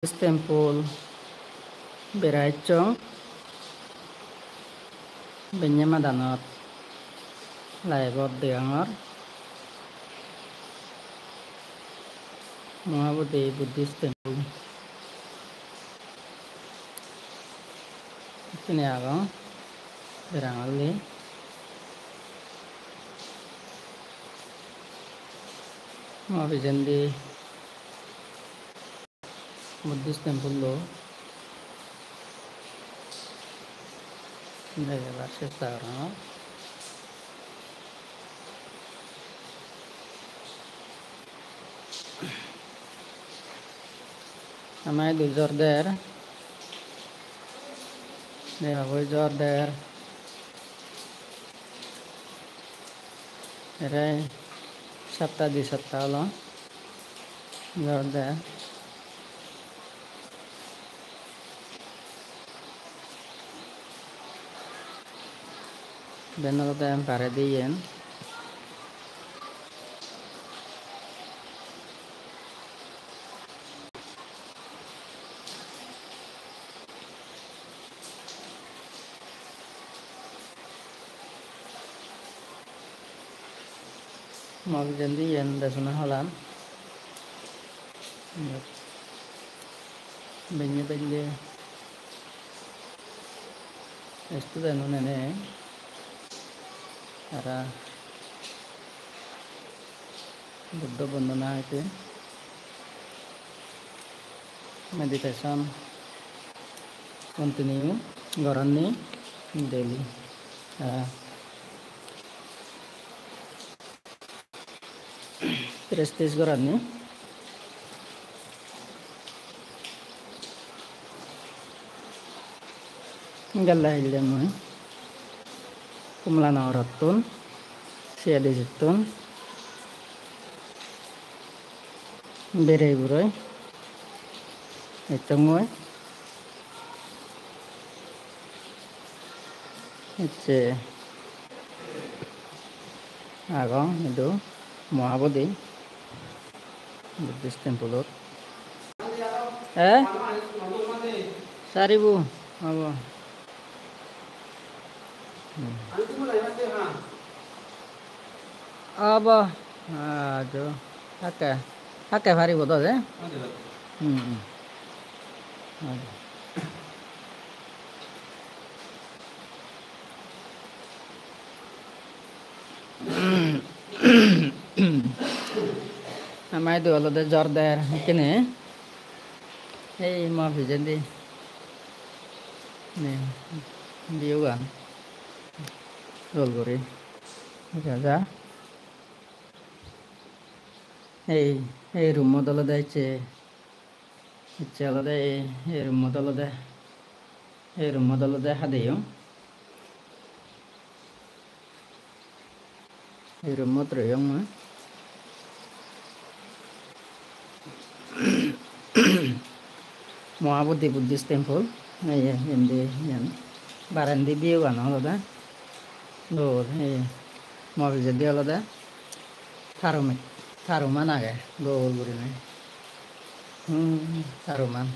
This temple Beraicong Benyamadanot Laibot Deangor Mahabodhi Buddhist temple Kini agong Berangali Mahabijandi Buddhist temple lo Jaga চেষ্টা করো আমায় দুই জর্দের ওই জর্দের এরাই সপ্তাহ দুই সপ্তাহ হলো জর্দের বেনলতে পারে দিয়েন Mahabijandi yen desuna holan benye student nene তারা বুদ্ধ বন্দনা হইতে মেডিটেশন কন্টিনিউ গরানি ডেইলি প্রেস্টিজ গরানি galla hillen moi kumlana orattun siadisittun berei buroi etongoi hচ্ছে agong itu Mahabodhi Buddhist temple saribu apa apa aduh hake hari bodoh deh namanya itu kalau ada jorder kini Mahabijandi nih view kan roll kori aja room model ada alada room model ada hadayo room model yang mah Mahabodhi Buddhist temple ini barandi view kan alada loh Mahabijandi alada Tharuman aja goal burine Tharuman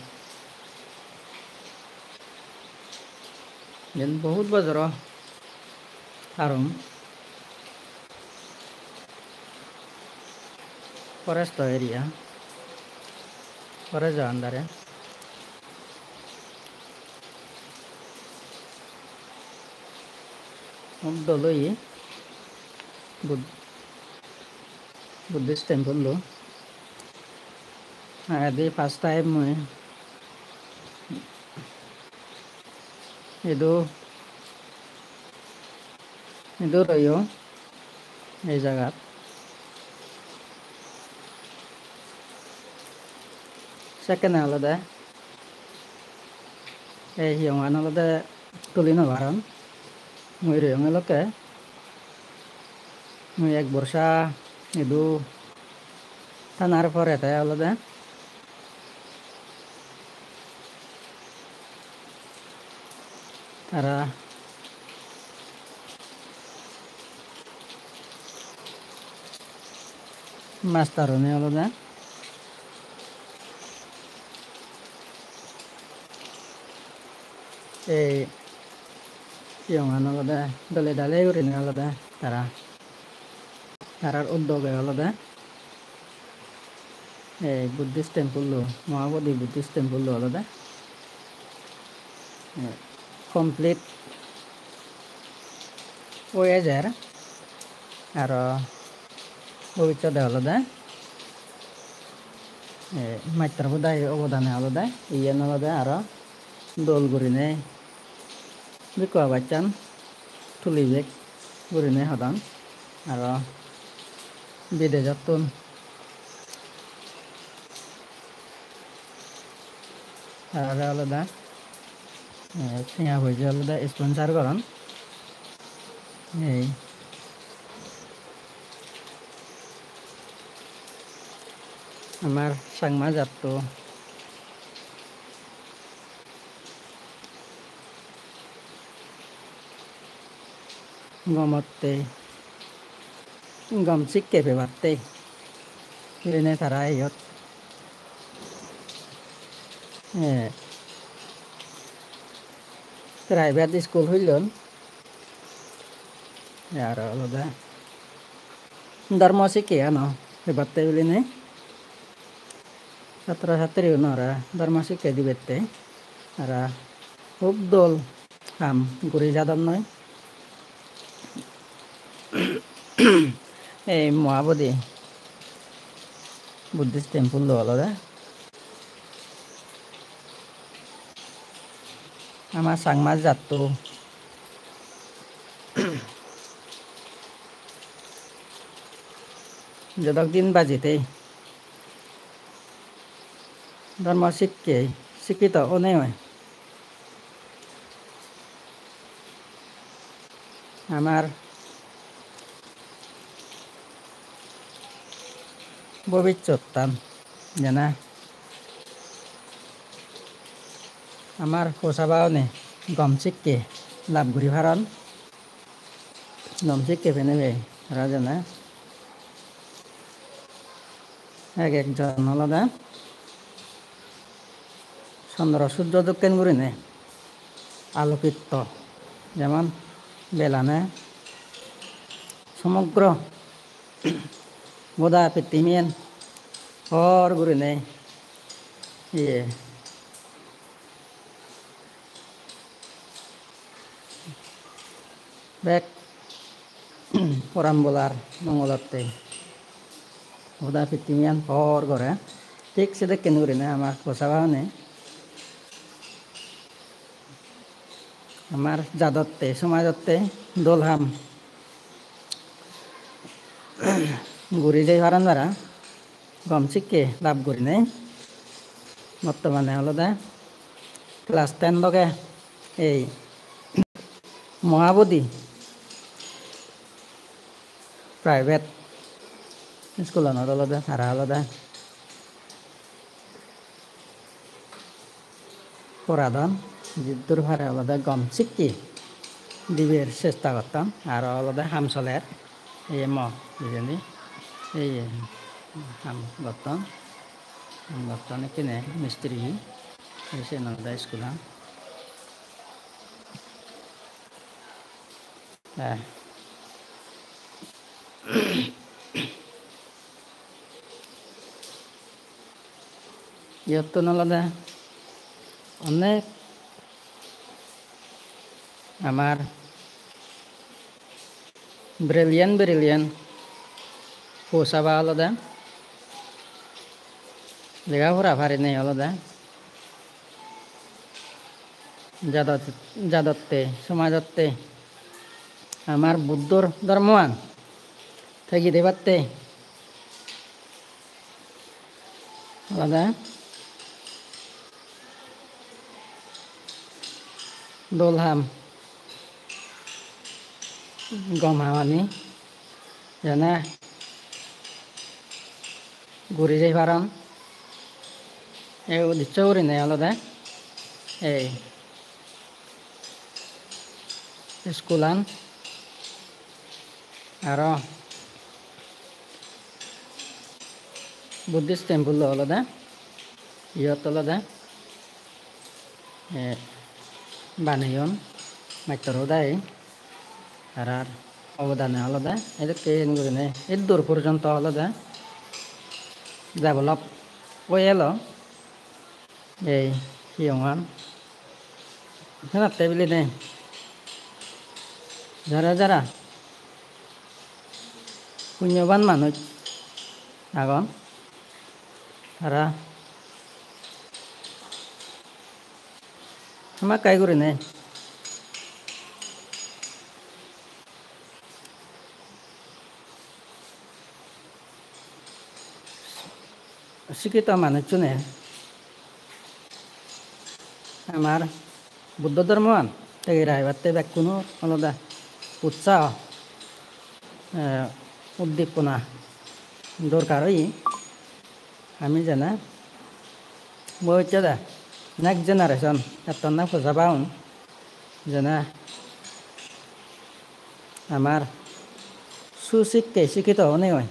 dan बहुत बजरो Tharum forest area forest अंदर है हम dolo ये Buddhist temple lo ada first time moi itu royo এই জায়গাত second alada yang alada tulino baron moi royong eloke moi ek borsa itu tanar pore tayo alada tara master ne alada এই সিয়ঙান আলাদা দলে ডালে উড়িনে আলাদা তারার উদ্যোগে আলাদা এই Buddhist temple Mahabodhi Buddhist temple আলাদা কমপ্লিট হয়ে যায় আর ভবিষ্যতে আলাদা মাত্র বোধহয় অবদানে আলাদা ইয়ান আলাদা আর দোল গুরিনে বিকুয়া বাচ্চান তুলিবেক গুরিনে হদান আর বিদেশত আর আলাদা সিঙা হয়েছে আলাদা স্পন্সার করেন এই আমার সাংমা যাত্র গমতে গম শিক্ষে পেবাতে এনে তারা ইয়ত প্রাইভেট স্কুল হইলেন আর আলাদা ধর্ম শিক্ষে আনো পেবাতে বলিনে ছাত্র ছাত্রী ওনারা ধর্ম শিক্ষা দিবেতে আর খুব দোল কাম ঘুরি যাদন নয় এই মহাবোধি বুদ্ধিস্ট টেম্পল আলাদা আমার সাংমাস যাত যতক দিন বাজিতে ধর্ম শিক্ষিত অনেক হয় আমার ভবিষ্যৎ জানা আমার পোষাবাওনে গম শিক্ষে লাভ ঘুরি ভারণ গম শিক্ষে ফেনেবে তারা জানা একজন আলাদা চন্দ্র সূর্য দক্ষিণ ঘুরিনে আলোকিত যেমন বেলানে সমগ্র বোধা পৃথিবীন হর ঘুরিনে ইয়ে বেক পরাম্বলার মঙ্গলতে বোধা পৃথিবীন হর ঘরে ঠিক সেটা কেন ঘুরিনে আমার পোষাবাহনে আমার যাদত্তে সমাজত্তে দোলহাম ঘুরি যাই হারান দ্বারা গম শিক্ষে লাভ করি নাই বর্তমানে আলাদা ক্লাস 10 লগে এই মহাবোধি প্রাইভেট স্কুল আলাদা তারা আলাদা পড়াদান যুদ্ধর ভারে আলাদা গম শিক্ষি দিবের চেষ্টা করতাম আর আলাদা হাম চলের এই বুঝলি এই হাম গতন কিনে মিস্ত্রি এসে আলাদা স্কুল ইয়ত আলাদা অনেক আমার ব্রিলিয়ান পোষাবা আলাদা লেখাপড়া পারি নেই আলাদা যাদত্তে সমাজত্তে আমার বুদ্ধর ধর্মান থাকি দেবাতে আলাদা দোলহাম গম হামানি জানা ঘুরি যাই পারন এই উদ্দেশ্য করি নাই আলাদা এই স্কুলান আর বুদ্ধিস্ট টেম্পল আলাদা ইয়ত আলাদা বানাইন মাত্র দায় আর অবদানে আলাদা এদেরকে করে এর দূর পর্যন্ত আলাদা ডেভেলপ হয়ে এলো এই হিয়মান হ্যাঁ টেবিলে নেই যারা যারা পুণ্যবান মানুষ আগন তারা আমার কাই করে নেই শিক্ষিত মানুষ চুনে আমার বুদ্ধ ধর্মবান থেকে রায়বাতে ব্যাক কোনো আলাদা উৎসাহ উদ্দীপনা দরকারই আমি জানা বলছে দা নেক্সট জেনারেশন এত না খোঁজা পাউন জানা আমার শিক্ষিত হনে হয়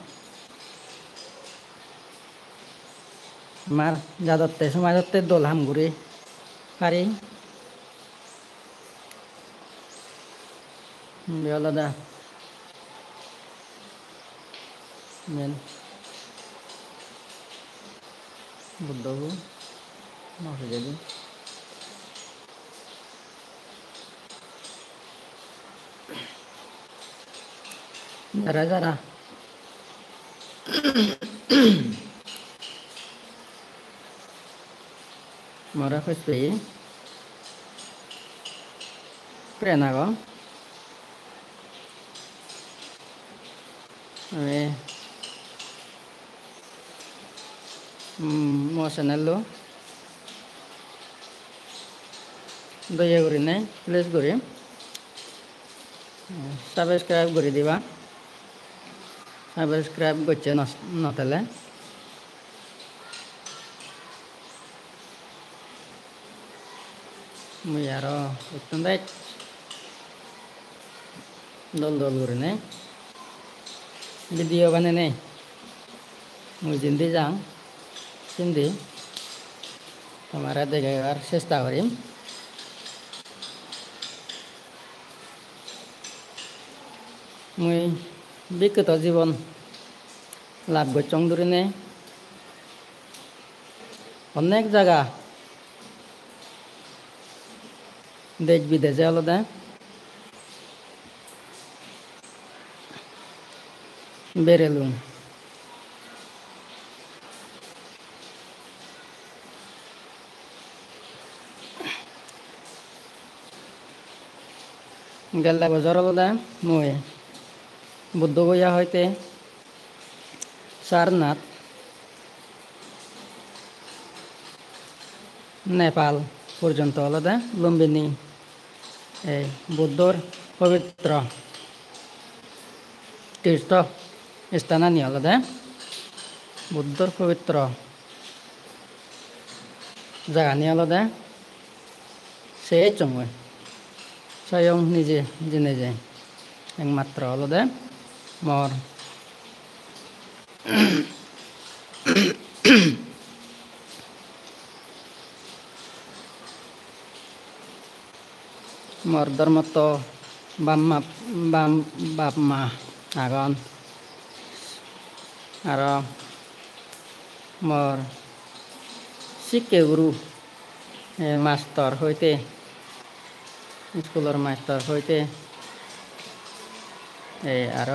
আমার যাদত্তে সমাজত্বে দোল হামগুড়ি পারি আলাদা মেন বুদ্ধবু মাফে যদি যারা যারা মরা খুঁজবে প্রেরণাগ আমি মো চ্যানেলটো দয়া করে নে প্লিজ করে সাবস্ক্রাইব করে দিবা সাবস্ক্রাইব করছে নতালে মুই আরো একটু দল দল করে নে ভিডিও বানে নেই মুই জিন্দি যাং চিন্দি তোমার দেখার চেষ্টা করিম মুই বিগত জীবন লাভ করছং ধরে নে অনেক জায়গা দেশ বিদেশে আলাদা বেরেলুম গেলা বছর আলাদা মই বুদ্ধগয়া হইতে সারনাথ নেপাল পর্যন্ত আলাদা লুম্বিনী এই বুদ্ধর পবিত্র তীর্থ স্থানানি আলাদা বুদ্ধর পবিত্র জায়গা নিয়ে আলাদা সে চময় স্বয়ং নিজে জেনে যায় একমাত্র আলাদা মর মর ধর্মত বাপ মা আগন আর মর শিক্ষে গুরু মাস্টার হইতে স্কুলের মাস্টার হইতে এই আর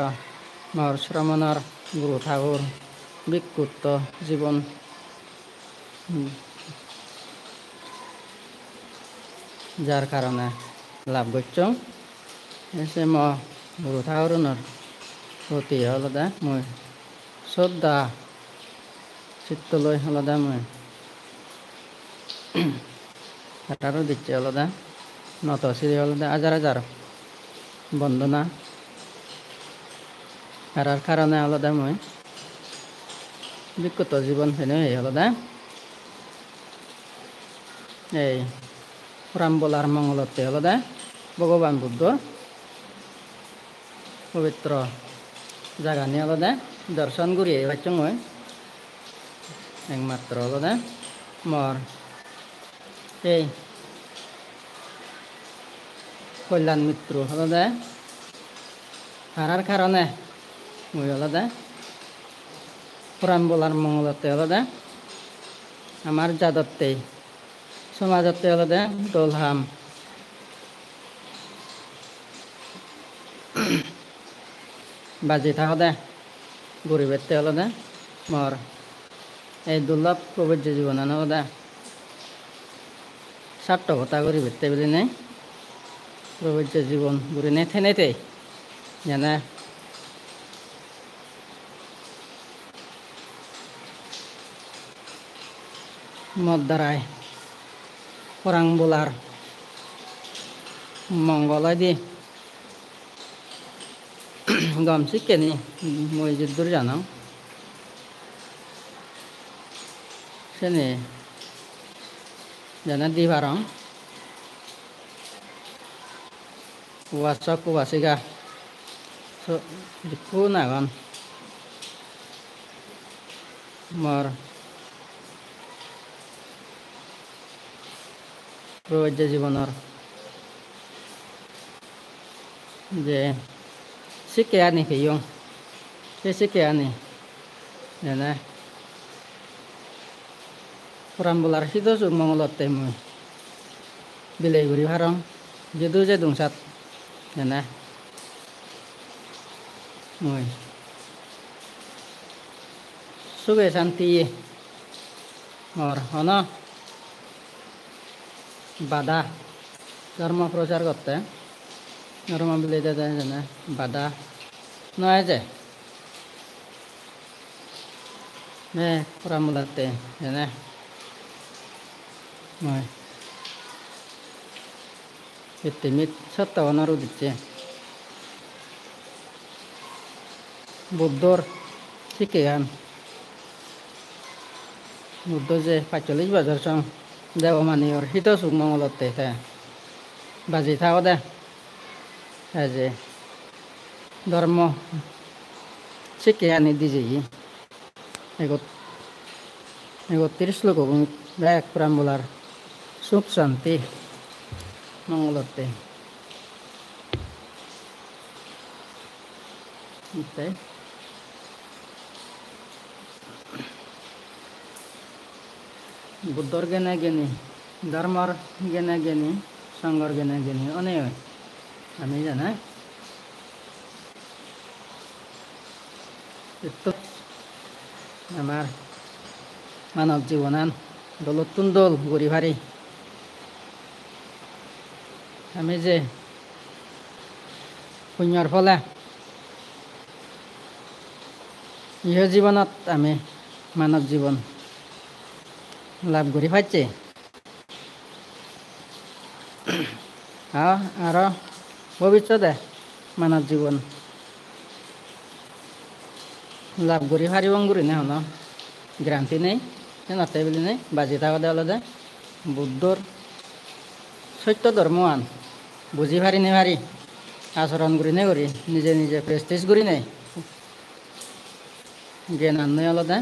মর শ্রমণর গুরু ঠাকুর বিক্ষুব্ধ জীবন যার কারণে লাভ করছ এসে ম গুরু ঠাকুরনের প্রতি আলাদা মই শ্রদ্ধা চিত্তলৈ আলাদা মই এটারও দিচ্ছে আলাদা নত শ্রী আলাদা হাজার হাজার বন্দনা আর কারণে আলাদা মই বিক্ষত জীবন ফেনে আলাদা এই রামবলার মঙ্গলতে আলাদা ভগবান বুদ্ধ পবিত্র জায়গা নিয়ে আলাদা দর্শন করি বাচ্চা মই একমাত্র আলাদা মর এই কল্যাণ মিত্র হলদে হারার কারণে মই হলদে পুরাণ বলার মঙ্গলতে হলদে আমার যাদত্তে সমাজতে হলদে দোলহাম বাজি থাকদে গরিবেরতে হলদে মর এই দুর্লভ প্রবজ্য জীবন হলদে সার্থকতা গরিবেরতে বলি নেই প্রবজ্য জীবন ঘুরে নেই থেনেতে যেনে মদ দ্বারায় পুরাণ বলার মঙ্গল দি গম শিখেনি মই যদ্দূর জানো সেনে জানা দি পারং ওয়াসক ওয়াসিগা দেখো নাগন মর প্রবজ্য জীবনের যে শিখে আনি খেয়ং সে শিখে আনি জানা পুরাণ বলার সিদ্ধ যুগ মঙ্গলতে মই বিলাই ঘুরি ভারং যেদু যে দুংসাত জানা মই সুখে শান্তি মর হন বাধা ধর্ম প্রচার করতে ধর্ম বিলাই জানা বাধা নয় যে পুরাণ বলাতে জানা মই পৃথিবীত সত্য অনারও দিচ্ছে বুদ্ধর শিখে গান বুদ্ধ যে 45 বছর সং দেবমানিয়র হিত সুখ মঙ্গলতে বাজি থাকো দে যে ধর্ম শিখে আনি দিছে এগো 30 লোক এক পুরাণ বলার সুখ শান্তি মঙ্গলতে বুদ্ধর জ্ঞানে জ্ঞানী ধর্মর জ্ঞানে জ্ঞানী সংঘর জ্ঞানে জ্ঞানী অনেক আমি জানা আমার মানব জীবনান দলতুন দল গড়ি ভারি আমি যে পুণ্যর ফলে ইহ জীবনত আমি মানব জীবন লাভ করি পাইছে আর ভবিষ্যতে মানব জীবন লাভ করি পারিবং করি না হন গ্রান্তি নেই নাতে বলি নেই বাজি থাকা দেওয়া দে বুদ্ধর সত্য ধৰ্মৱান বুঝি পারি নে পারি আচরণ করি নে করি নিজে নিজে প্রেস্টিজ করি নেই জ্ঞান আনই আলাদা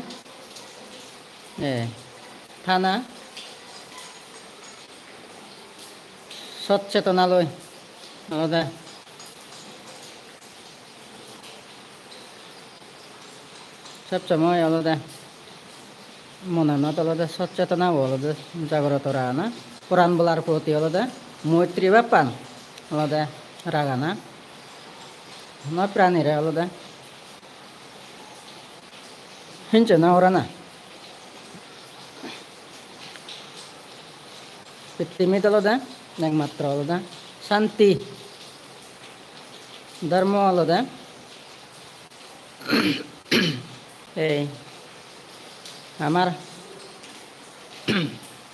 থানা সচেতনালয় আলাদা সবসময় আলাদা মনের আলাদা সচেতনা আলাদা জাগ্রত রাখা পুরাণ বলার প্রতি আলাদা মৈত্রী বা পান আলাদা রাগানা নয় প্রাণীরা আলাদা হিংসে না ওরা না পৃথিবীতে আলাদা একমাত্র আলাদা শান্তি ধর্ম আলাদা এই আমার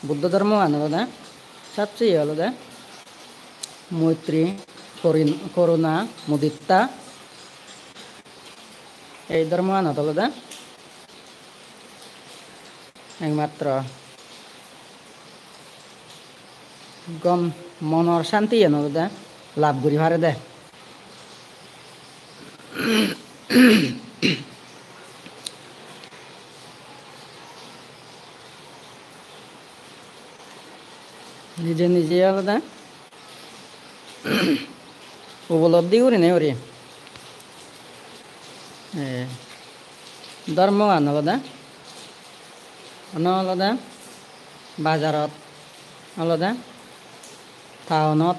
বুদ্ধ ধর্ম আলাদা সবচেয়ে আলাদা মৈত্রী করুণা মুদিতা এই ধর্ম আলাদা একমাত্র গম মনের শান্তি আলাদা লাভ করি পারে দে নিজে নিজে আলাদা উপলব্ধি করি নে করি ধর্ম আলাদা আলাদা বাজারত আলাদা টাউনত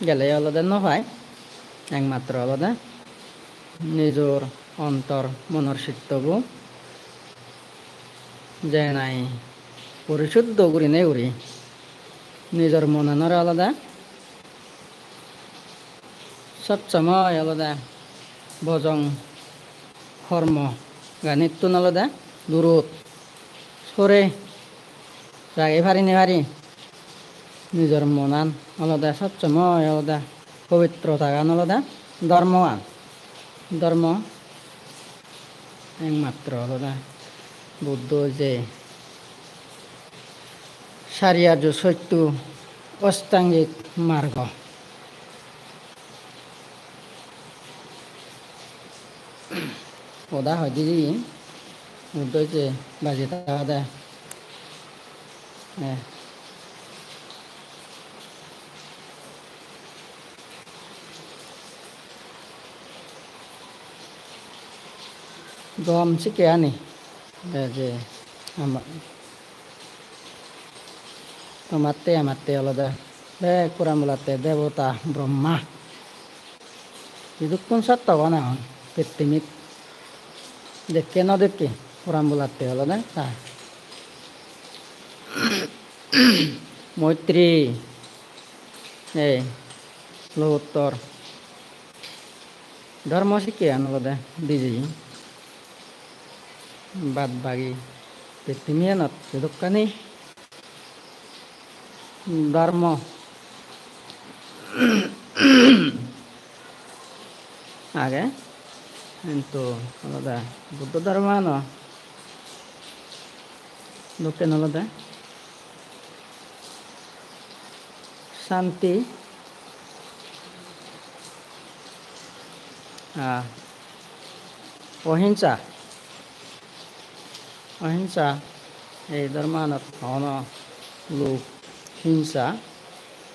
গেলে আলাদা নহয় একমাত্র আলাদা নিজর অন্তর মনের চিত্তবু যে নাই পরিশুদ্ধ করি নে করি নিজের মননের আলাদা সবসময় আলাদা ভজন কর্ম গানিত্য আলাদা দূরত সরে রাগে ভারি নে ভারি নিজের মনান আলাদা সবসময় আলাদা পবিত্র থাকান আলাদা ধৰ্মৱান ধর্ম একমাত্র আলাদা বুদ্ধ যে সারিয়ার্য সত্য অষ্টাঙ্গিক মার্গ ওদা হয় দিদি বুদ্ধ যে বাজি থাকা দেয় dom sekian nih aja amate alada kurang belate devota Brahma itu pun satu wana petimit dekke no dekke kurang belate alada Moitri Lotor Dharma sekian alada biji বাদ বাকি পৃথিবীনত যদুকানি ধর্ম আগে কিন্তু আলাদা বুদ্ধ ধর্ম ন দক্ষিণ আলাদা শান্তি অহিংসা অহিংসা এই ধর্মানত হন লোক হিংসা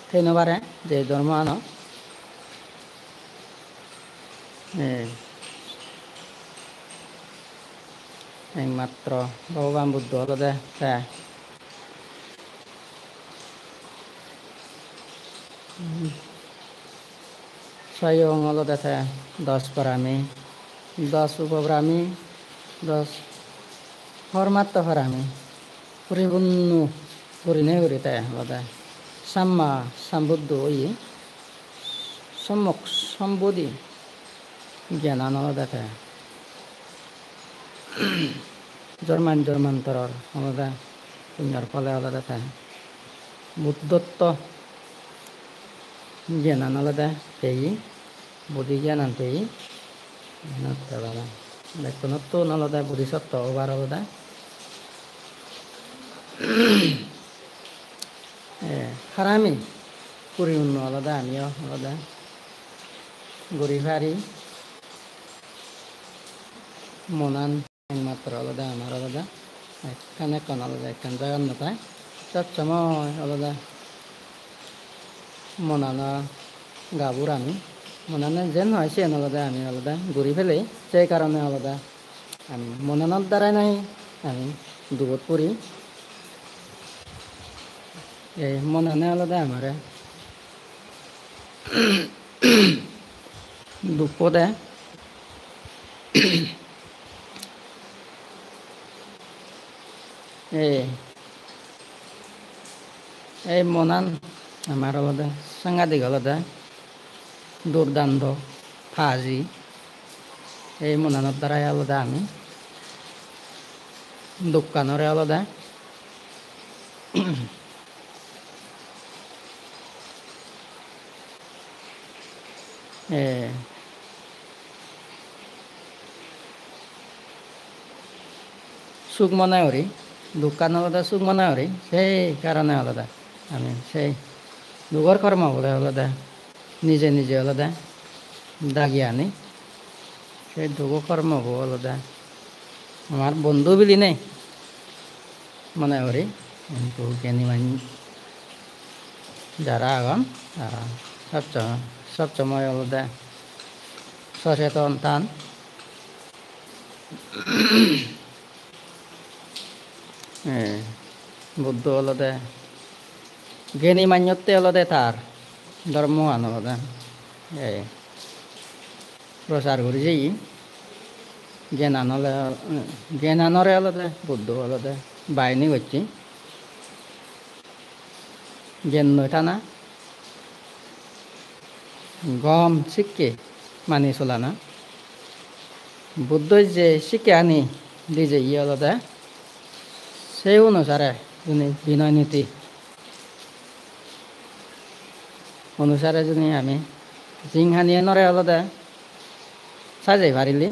থেনবারে যে ধর্মান একমাত্র ভগবান বুদ্ধ হলদে স্বয়ং হলদে 10 পরামি 10 উপব্রাহ্মী 10 Hormat harami puribunnu purine urita alada sama sambuddho yi samok sambodhi জ্ঞানান alada ta জন্মান্তর alada punyar phale alada ta buddhotto জ্ঞানান alada tei bodhi জ্ঞানান tei nattara lekonotto alada bodhisattva obar alada harami puri unnu alada amio alada goribari monan একমাত্র alada amar alada ekkane kon alada ekkan jagan nata sab samoy alada monana gabur ami monana jen hoy sen alada ami alada gori fele sei karone alada ami monanar darai nai ami dubot puri monane alada amare dupode monan amar alada sangadik alada দুর্দান্ত fuzzy এই মনানোর দ্বারাই আলাদা আমি দোকানরে আলাদা সুখ মনে করি দোকান আলাদা সুখ মনে করি সেই কারণে আলাদা আমি সেই দুগর কর্ম বলে আলাদা নিজে নিজে আলাদা দাগি আনি সেই দুগো কর্ম আলাদা আমার বন্ধু বিলি নেই মনে করি কিন্তু জ্ঞানী মান যারা আগন তারা সবসময় অলদে সচেতন থান বুদ্ধ অলদে জ্ঞানী মান্যতে অলদে তার ধর্ম আন অলদে প্রচার করি যাই জ্ঞান আনরে অলদে বুদ্ধ অলদে বাহিনী করছি জ্ঞান নয় না গম শিক্ষে মানি চলা না বুদ্ধই যে শিক্ষে আনি দি যে ইয়ে অলদে সেই অনুসারে বিনয় নীতি অনুসারে যদি আমি জিংহানিয়ে নরে অলদে সাজাই পারিলি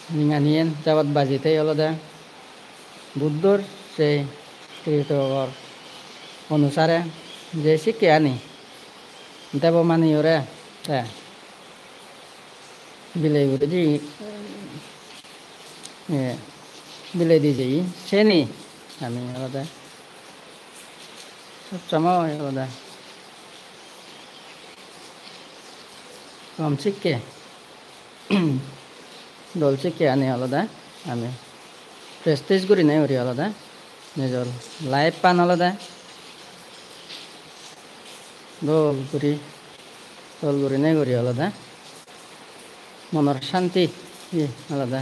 জিংহানিয়েন যাবত বাজিতে অলদে বুদ্ধর সেই তীর্থকর অনুসারে যে শিক্ষে আনি দেব মানি ওরে বিলাই উঠে দি বিলাই দিয়ে যাই সে নি আমি আলাদা সবসময় আলাদা কম শিক্ষে দল শিক্ষে আনি আলাদা আমি প্রেস্টিজ করি নাই ওরি আলাদা নিজর লাইফ পান আলাদা দল করি নাই করি আলাদা মনের শান্তি আলাদা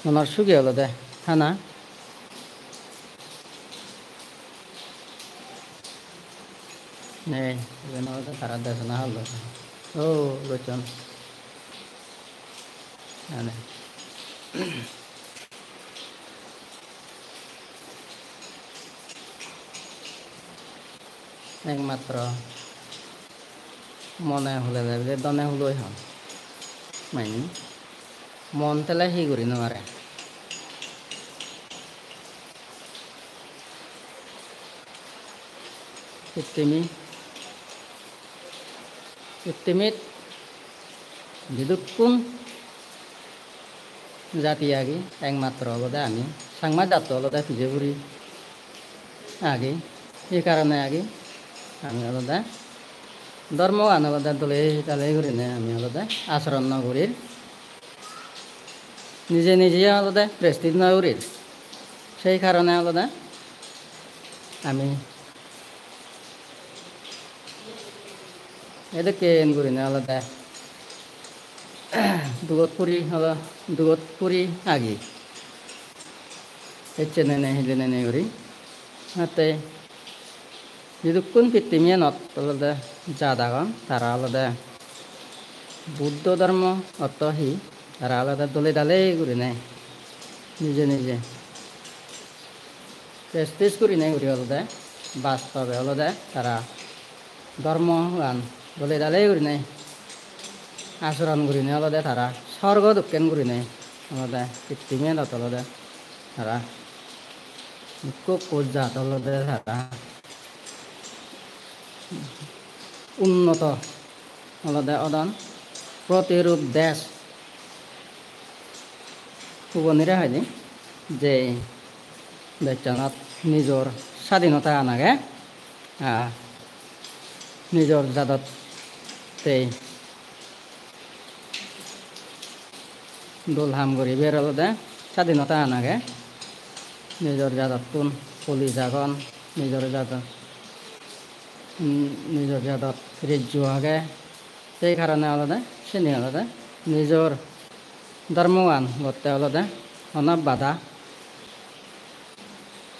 মনের সুখী আলাদা হানা নেই তারা দেশনা হল ও লোচন একমাত্র মনে হলে যাবে দনে হলেই হল মাইনি মন তেলে হি করি নোৱাৰে কৃত্রিমিত বিদুৎকুন জাতি আগে একমাত্র আলাদা আমি সাংমা জাত আলাদা খুঁজে ঘুরি আগে এই কারণে আগে আমি আলাদা ধর্ম আন আলাদা দলে তালে করি না আমি আলাদা আচরণ নগরীর নিজে নিজে আলাদা প্রেস্টিজ নগরীর সেই কারণে আলাদা আমি এদেরকে করি না আলাদা দুগত পুরি আগে হেচ্ছে নেনে হিলে নেনে করি হাতে যদুক্ষণ কৃত্রিমিয়া নত আলাদা জাদাগন তারা আলাদা বুদ্ধ ধর্ম অতহি তারা আলাদা দলে ডালে করি নাই নিজে নিজে প্রেস্টিজ করি নাই করি আলাদা বাস্তবে আলাদা তারা ধর্ম গান দলে ডালে করি নাই আচরণ করি নাই আলাদা তারা স্বর্গ দক্ষিণ করি নাই আলাদা কৃত্রিমিয়া নত আলাদা তারা খুব জাত আলাদা তারা উন্নত আলাদা অদান প্রতিরূপ দেশ উবনিরা হয়নি যে বেচানাত নিজর স্বাধীনতা আনাগে নিজর জাদতে দোলহাম করি বের আলাদা স্বাধীনতা আনাগে নিজর জাদতুন পলি জাগন নিজর জাদত রেজ্জু আগে সেই কারণে আলাদা সেনি আলাদা নিজর ধর্মগান করতে আলাদা অনেক বাধা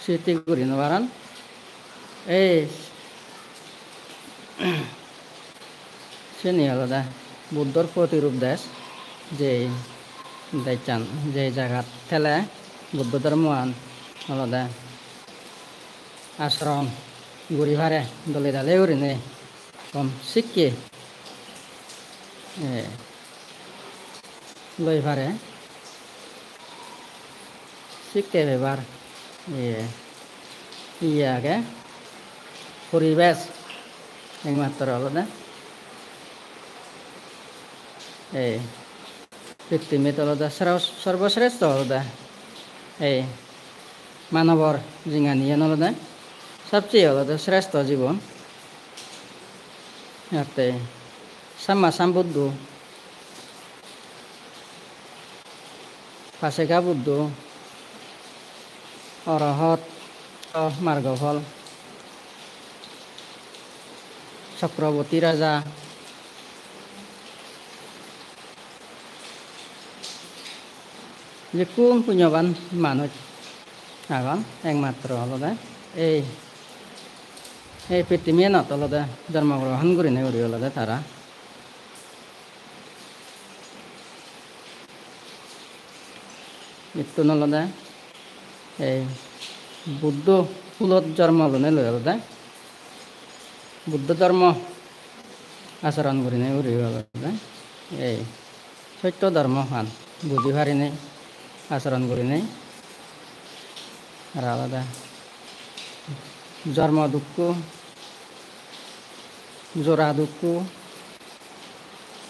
সৃষ্টি করি নবারান এই সেনি আলাদা বুদ্ধর প্রতিরূপ দেশ যে দেখছেন যে জায়গাত ঠেলে বুদ্ধ ধর্মগান আলাদা আশ্রম ঘুরি ভারে দলে ডালে ঘুরি নে কম শিখে লই ভারে শিখতে ব্যবহার আগে পরিবেশ একমাত্র আলাদা পৃথিবীত আলাদা সর্বশ্রেষ্ঠ আলাদা মানবর জিঙানিয়ান আলাদা সবচেয়ে আলাদা শ্রেষ্ঠ জীবন ইয়াতে Sama Sambuddho, Paseka Buddho, Arahot, Margafal, Chakraborty Raja, Jepun punyawan manut, akan yang matro loda, pitimian atau loda, dharma grohan gurine uri loda tara. Itu noloda, Buddha pulot dharma lone loda, Buddha dharma asaran gurine uri loda, Saitya dharma han, buji bharine asaran gurine, raloda, dharma dukku, jora dukku,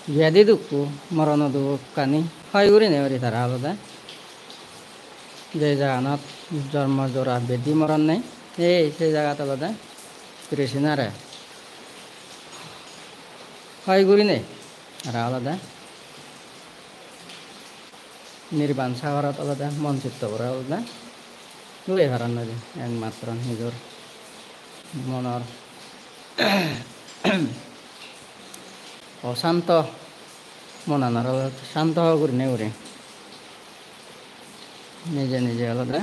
jadi dukku, marana dukkani, hai gurine uri tara loda. Jai Jagannath জন্ম জোড়া বেদি মরণ নেই সেই জায়গাটা আলাদা কৃষ্ণারে হয় গুড়ি নেই আর আলাদা নির্বাণ সাগরত আলাদা মন চিত্ত করে আলাদা লুয়ে হারান নদী একমাত্র নিজের মনের অশান্ত মনানার শান্ত হওয়া করি নেই উড়ে নিজে নিজে আলাদা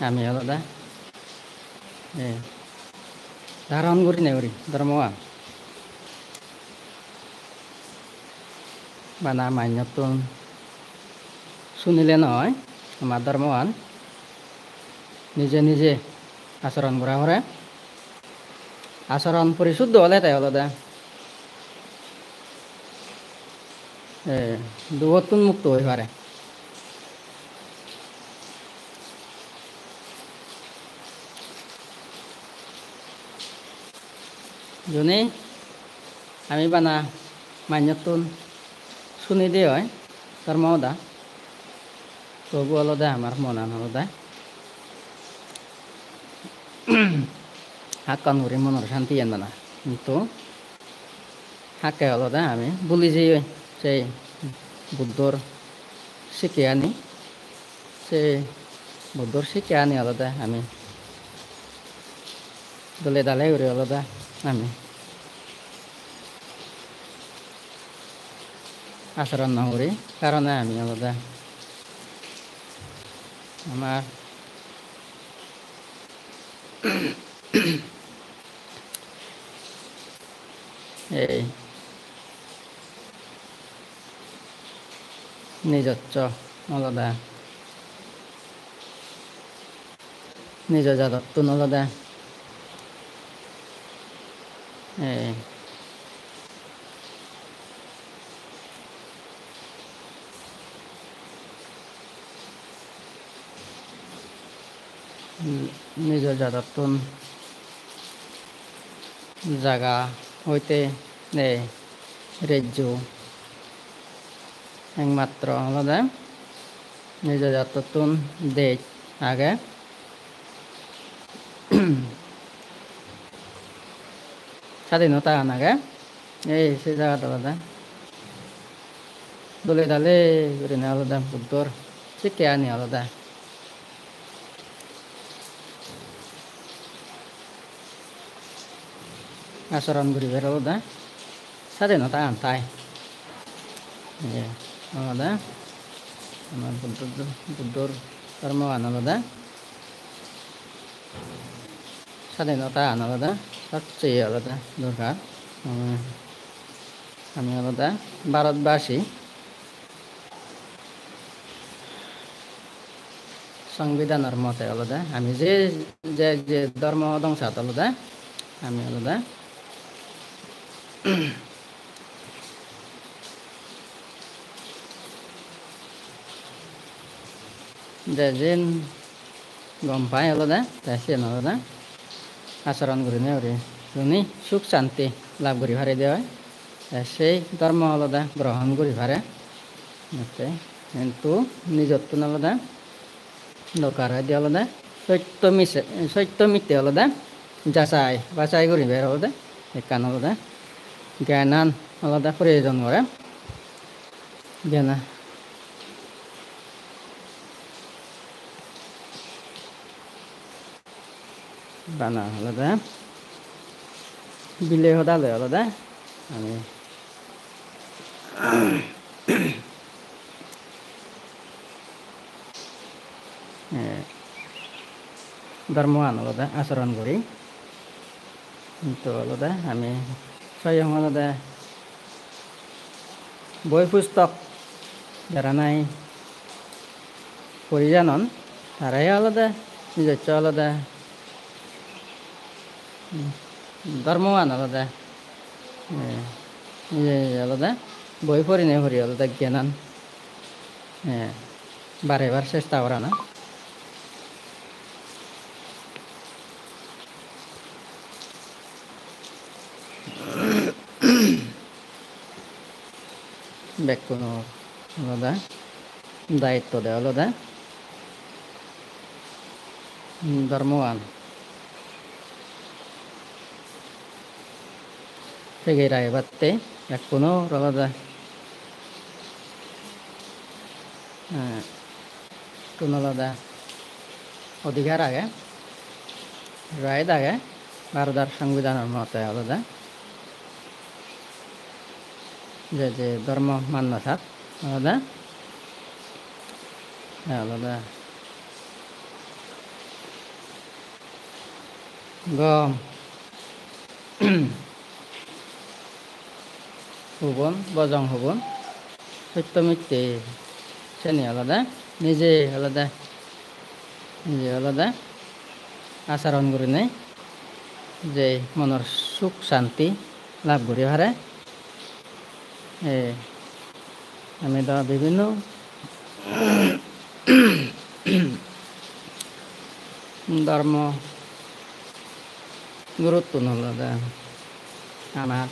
আমি আলাদা ধারণ করি নেই উড়ি ধর্মওয়ান বানা মান্যতন শুনিলে নয় আমার ধর্মওয়ান নিজে নিজে আচরণ করা করে আচরণ পরিশুদ্ধ হলে তাই আলাদা দুবর্তন মুক্ত হয়ে পারে যদি আমি বানা মান্যতন শুনি দিয়ে হয় তার মহদা তবু আলাদা আমার মনান আলাদা হাত কান করে মনের শান্তি আনবে না কিন্তু হাকে আলাদা আমি বলি যে সেই বুদ্ধর শিখে আনি সে বুদ্ধর শিখে আনি আলাদা আমি দলে দালে করে আলাদা আমি আচরণ নকরি কারণে আমি আলাদা আমার এই নিজস্ব আলাদা নিজ জাতত্ব আলাদা নিজ জাতত্ব জায়গা হইতে রাজ্য একমাত্র আলাদা নিজ জাতত্ব দেশ আগে স্বাধীনতা আনাগে সেই জায়গাটা আলাদা দলে দালে করে আলাদা বুদ্ধর শিখে আনি আলাদা আচরণ করিবার আলাদা স্বাধীনতা আনতাই আলাদা আমার বুদ্ধর ধর্ম আলাদা স্বাধীনতা আলাদা সবচেয়ে আলাদা দরকার আমি আলাদা ভারতবাসী সংবিধানের মতে আলাদা আমি যে যে ধর্ম ধ্বংসাত আলাদা আমি আলাদা যে যেন গম পাই আলাদা তাই সে আলাদা আচরণ করি নে ওরে শুনি সুখ শান্তি লাভ করি পারে দেওয়া সেই ধর্ম আলাদা গ্রহণ করি পারে কিন্তু নিজত্ব আলাদা দরকার হয় দিয়ে আলাদা সত্য মিথ্যে আলাদা যাচাই বাছাই কৰি বেৰ হ'লে সেইকাৰণ হ'লে জ্ঞানান হ'লে প্ৰয়োজন কৰে জ্ঞান বানা হ'লে বিলে সদালে হ'লে আমি ধৰ্মৱান হ'লে আচৰণ কৰি কিন্তু হ'লে আমি স্বয়ং হ'লে বই পুস্তক যারা নাই পড়ি জানন তারাই আলাদা নিজস্ব আলাদা ধর্মবান আলাদা নিজে আলাদা বই পড়ি নেই পড়ি আলাদা জ্ঞানান বারেবার চেষ্টা করা না ব্যাকুণ আলাদা দায়িত্ব দেওয়া আলাদা ধর্মবান থেকে রায় বাড়তে ব্যাকুণ আলাদা কোন আলাদা অধিকার আগে রায় আগে ভারতের সংবিধানের মতে আলাদা যে যে ধর্ম মান্য থাক আলাদা আলাদা গম হুবন বজং হুবন সত্য মিথ্যে শ্রেণী আলাদা নিজে আলাদা আচরণ করে নেই যে মনের সুখ শান্তি লাভ করে হারে আমি তো বিভিন্ন ধর্ম গুরুত্ব আলাদা আমার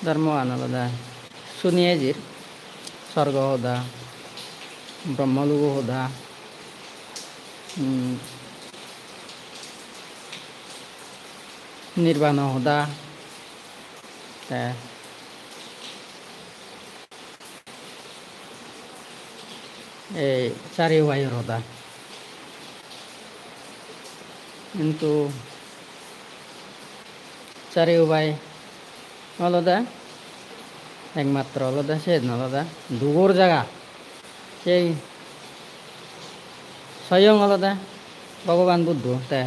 ধর্ম আলাদা শুনিয়েজির স্বর্গ হোদা ব্রহ্মলোক হোদা নির্বাণ হোদা এই চারি বায়ুর হোদা কিন্তু চারি উপায় আলাদা একমাত্র আলাদা সে আলাদা দুগোর জায়গা সেই স্বয়ং আলাদা ভগবান বুদ্ধ তা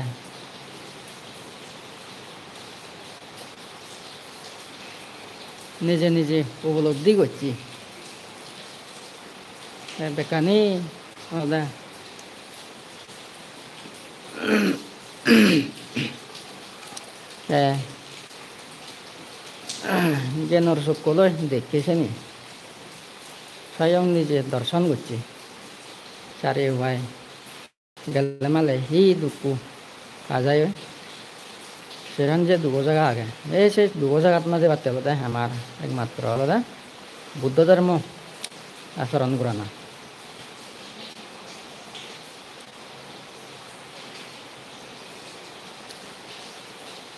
নিজে নিজে উপলব্ধি করছি বেকানি আলাদা জ্ঞানর চক্ষুলৈ দেখিছেনি স্বয়ং নিজে দর্শন করছি চারি উপায় গেলে মালে হি দুঃখ কাজায় সেখান যে দুগো জায়গা আগে এই সেই দুগো জায়গাত মাঝে পারতে আলাদা আমার একমাত্র আলাদা বুদ্ধ ধর্ম আচরণ করা না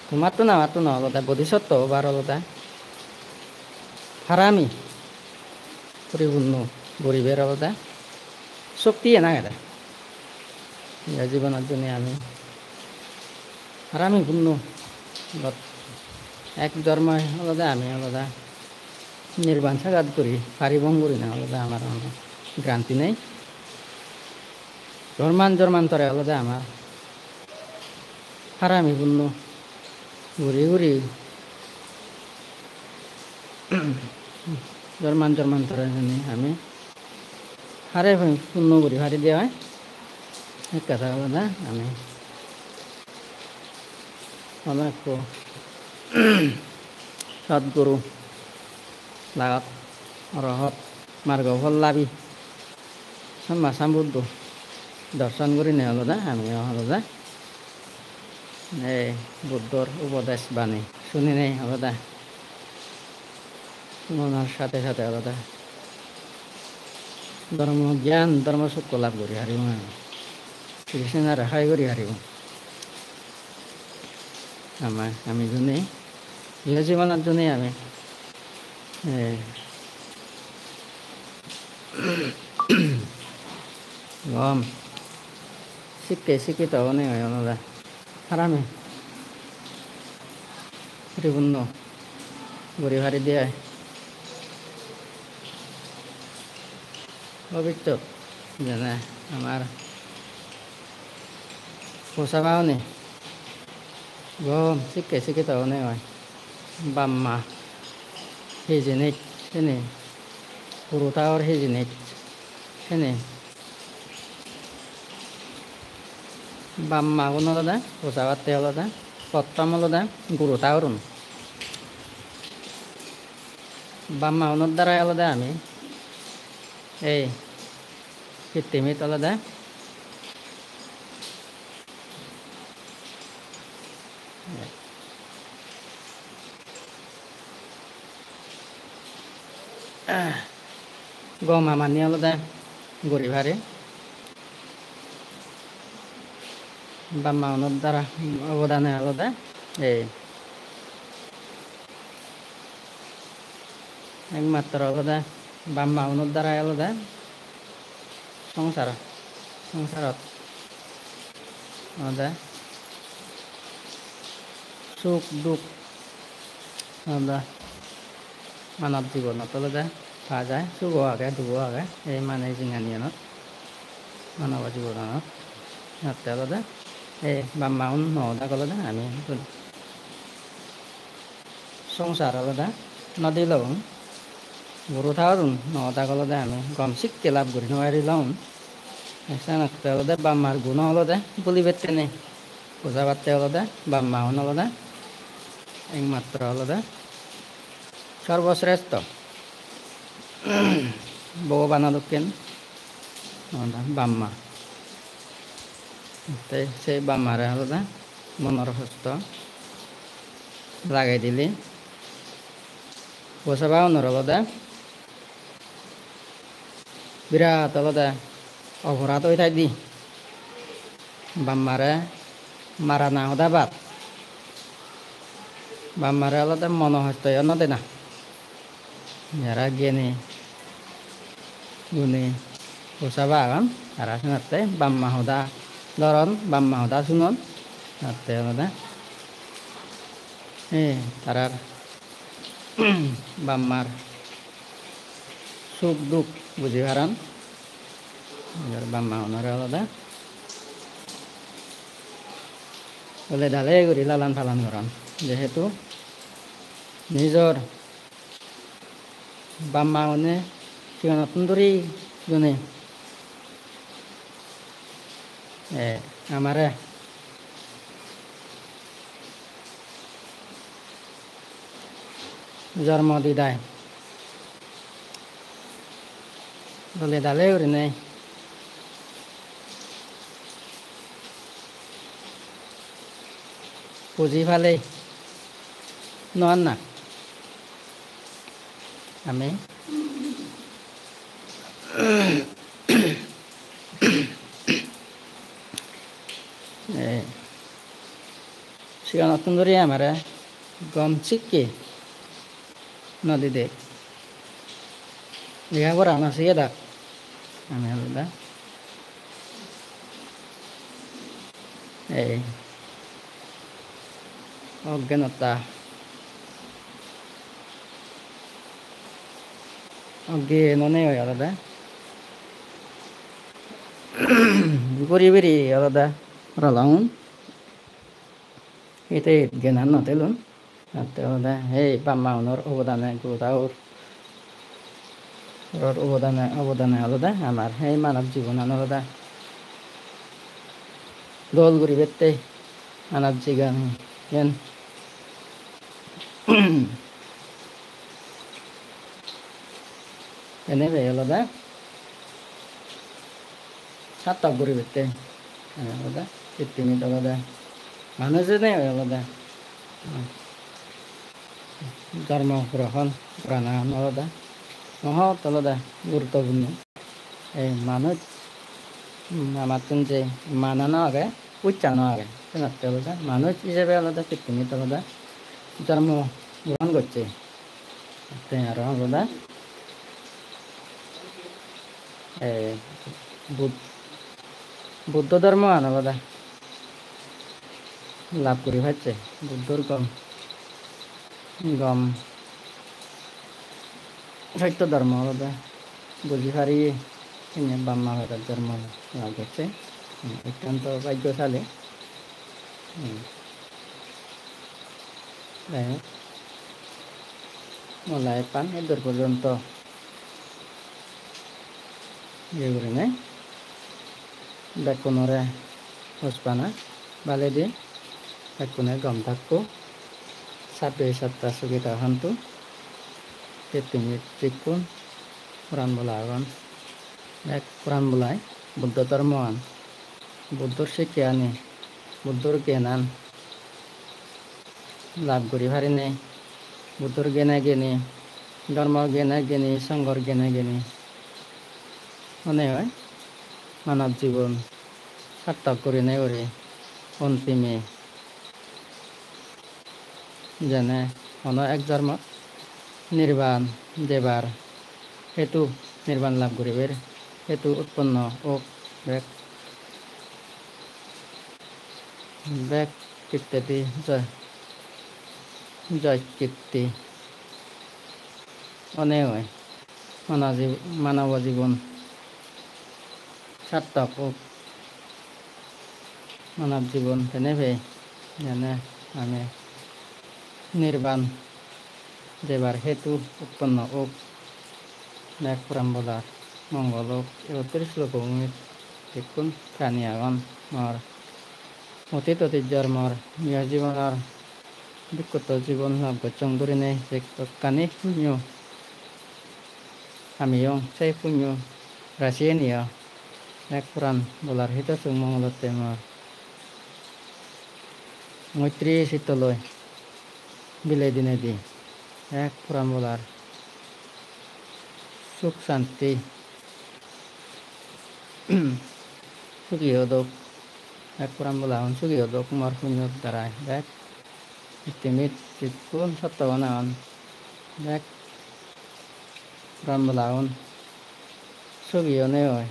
তোমার তো না আমার তো না আলাদা বোধিসত্ত্ব বার আলাদা হারামি পরিপূর্ণ গরিবের আলাদা শক্তি না গেলে জীবনের জন্য আমি হারামি পূর্ণ এক ধর্ম আলাদা আমি আলাদা নির্বাণ সাগাত করি পারিবং করি না আলাদা আমার গ্রান্তি নেই জন্মান্তরে আলাদা আমার হারামি পূর্ণ ঘুরি ঘুরি জন্মান্তরে আমি হারে পূর্ণ করি হারি দেওয়া হয় এক কথা আলাদা আমি অনেক সদ্গুরু লাগত রহত মার্গ ফল লাভি সম্মা সম্বুদ্ধ দর্শন করি নে আলাদা আমিও আলাদা এই বুদ্ধর উপদেশ বাণী শুনি নেই আলাদা মনের সাথে সাথে আলাদা ধৰ্ম জ্ঞান ধৰ্ম চক্ষু লাভ কৰি হাৰিব কৃষ্ণৰ ৰেহাই কৰি হাৰিব আমি যোনে ইহ জীৱনত যোনে আমি গম শিক্ষিত হ'ব নে হয় অনুদা হারামে পরিপূর্ণ গড়ি ভারি দিয়ে পবিত্র যেনে আমার পোষা পাওনি গম শিক্ষিত হ'ব নে হয় বাম্মা সেইজনীক সেনে পুৰুষাৰ সেইজনীক সেনে বাম্মা কোনো দাদা পোষা পাতে হলদা প্রথম হলদা গুরু তাহরুন বাম্মা হনোর দ্বারা আলাদা আমি এই কৃত্রিমিত আলাদা গমা মানি আলাদা গড়ি ভারে বাম্মা হনোর দ্বারা অবদানে আলাদা এই একমাত্র আলাদা বাম্মা হনোর দ্বারা আলাদা সংসারত আলাদা সুখ দুঃখ আলাদা মানৱ জীৱনত আলাদা পোৱা যায় সুখ আগে দুখ আগে এই মানে জিঙানিয়ানত মানৱ জীৱনত সিহঁতে আলাদা এই বাম্মাউন নহদা আলাদা আমি সংসাৰ আলাদা নদী লওঁ গৰু থাউন নহদা আলাদা আমি গম শিক্ষা লাভ কৰি নোৱাৰি লওঁ এসানাতে আলাদা বাম্মার গুণ আলাদা বলি বেতে নেই পূজা পাতে আলাদা বাম্মাউন আলাদা একমাত্র আলাদা সর্বশ্রেষ্ঠ ভগবান দক্ষিণ বাম্মা সেই বাম্মারে আলাদা মনের হস্ত লাগাই দিলি পয়সা পাওয়ানোর আলাদা বিরাট আলাদা অপরাধ হয়ে থাকি বাম্মারে মারা না হদা বাদ বাম্মারে আলাদা মনোহস্ত নদে না যারা জ্ঞানী গুণী পয়সা পাগান তারা শোনাতে বাম্মা হদা ধরন বাম্মা হদা শুনন তাতে আলাদা তারার বাম্মার সুখ দুঃখ বুঝি হারান বাম্মা হনার আলাদা বলে ডালে করি লালান পালন করান যেহেতু নিজর বাম্মা হনে নতুন ধরি জনে আমারে জন্ম দিদায় বলে ডালে করি নেই পুঁজি ফালে নন না আমি নতুন ধরে আমার গম শিখকে নদীতে লেখাপড়া না শিখে থাক আমি আলাদা এই অজ্ঞানতা অজ্ঞাননে হয় আলাদা গরিবেরই আলাদা রালাউন এতে জ্ঞান নতেলুন আলাদা এই বাম্মা হনোর অবদানে গুরুতাওর অবদানে আলাদা আমার এই মানব জীবন আলাদা দোল গরিবেতে মানব জীবন জ্ঞান এনে আলাদা সাতক গরিবেতে আলাদা কৃত্রিমিত আলাদা মানুষজনে আলাদা জন্ম গ্রহণ প্রাণায়াম আলাদা মহৎ আলাদা গুরুত্বপূর্ণ এই মানুষ আমার যে মানানো আগে উচ্চারণ আগে আলাদা মানুষ হিসেবে আলাদা পৃথিবীতে আলাদা জন্ম গ্রহণ করছে আরো আলাদা বুদ্ধ ধর্ম আলাদা লাভ করি পাচ্ছে বুদ্ধর গম গম সত্য ধর্ম আলাদা বুঝি পারি বাম্মা ভাইরার ধর্ম লাভ করছে অত্যন্ত ভাগ্যশালী মলাই পান এদের পর্যন্ত ইয়ে করে নেয় বেকুনরে হসপানা বালে দিয়ে বেকুনে গম থাকবো 27 সুবিধা হান্তু 3 মিনিট চিকুন কোরআন বলা আগান এক কোরআন বলায় বুদ্ধ ধর্ম আন বুদ্ধর শিক্ষা আনে বুদ্ধর জ্ঞান আন লাভ করি পারি নেই বুদ্ধর জ্ঞানে জ্ঞানী ধর্ম জ্ঞানে জ্ঞানী সংঘর জ্ঞানে জ্ঞানী মনে হয় মানব জীবন সার্থক করে নেই ওরে অন্তিমে যেনে অন এক ধর্ম নির্বাণ দেবার হেতু নির্বাণ লাভ করিবের হেতু উৎপন্ন ও ব্যাক কীর্তি জয় কীর্তি অনেক হয় মানব জীবন সার্থক ও মানব জীবন তেনেবে যেনে আমি নির্বাণ দেবার হেতু উৎপন্ন ও এক পুরাণ বলার মঙ্গল ও 31 শ্লোক দেখুন কানি আগন মর অতীত ঐতিহ্যর মর ইয়া জীবনের বিকট জীবন লাভ করছং ধরে নেই যে কানি পুণ্য আমিও সেই পুণ্য রাশিয়ে নিয়া এক পুরাণ বলার হিত সুখ মঙ্গলতে মর মৈত্রী শীতলয় বিলাই দিনে দি এক পুরাণ বলার সুখ শান্তি সুখী হদক এক পুরাণ বলা হন সুখী হদক মর পুণ্য দ্বারায় এক তিমিত চিকুন সত্যবান হন এক পুরাণ বলা হন সুখী হনে হয়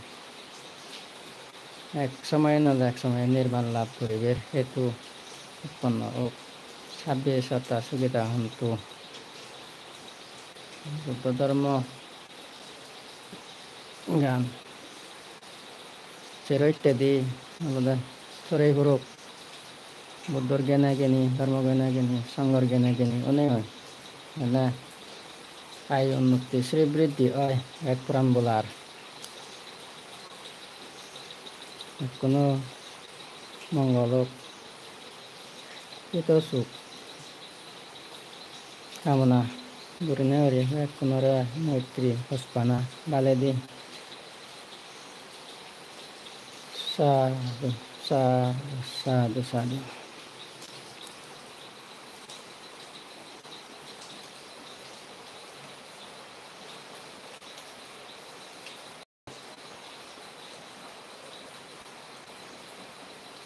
এক সময় নলে এক সময় নির্বাণ লাভ করিবের হেতু উৎপন্ন ও 26 সুবিধা হন্তু বুদ্ধ ধর্ম গান চের ইত্যাদি আলাদা চড়াই ঘুরুক বুদ্ধর জ্ঞানে জ্ঞানী ধর্ম জ্ঞানে জ্ঞানী সংঘর জ্ঞানে জ্ঞানী অনেক হয় মানে আয় উন্নতি শ্রীবৃদ্ধি হয় এক পুরাণ বলার কোনো মঙ্গল হিত সুখ কামনা গুরিনে হরি এক পুনরে মৈত্রী পুষ্পানা বালে দি সাধু সাধু সাধু সাধু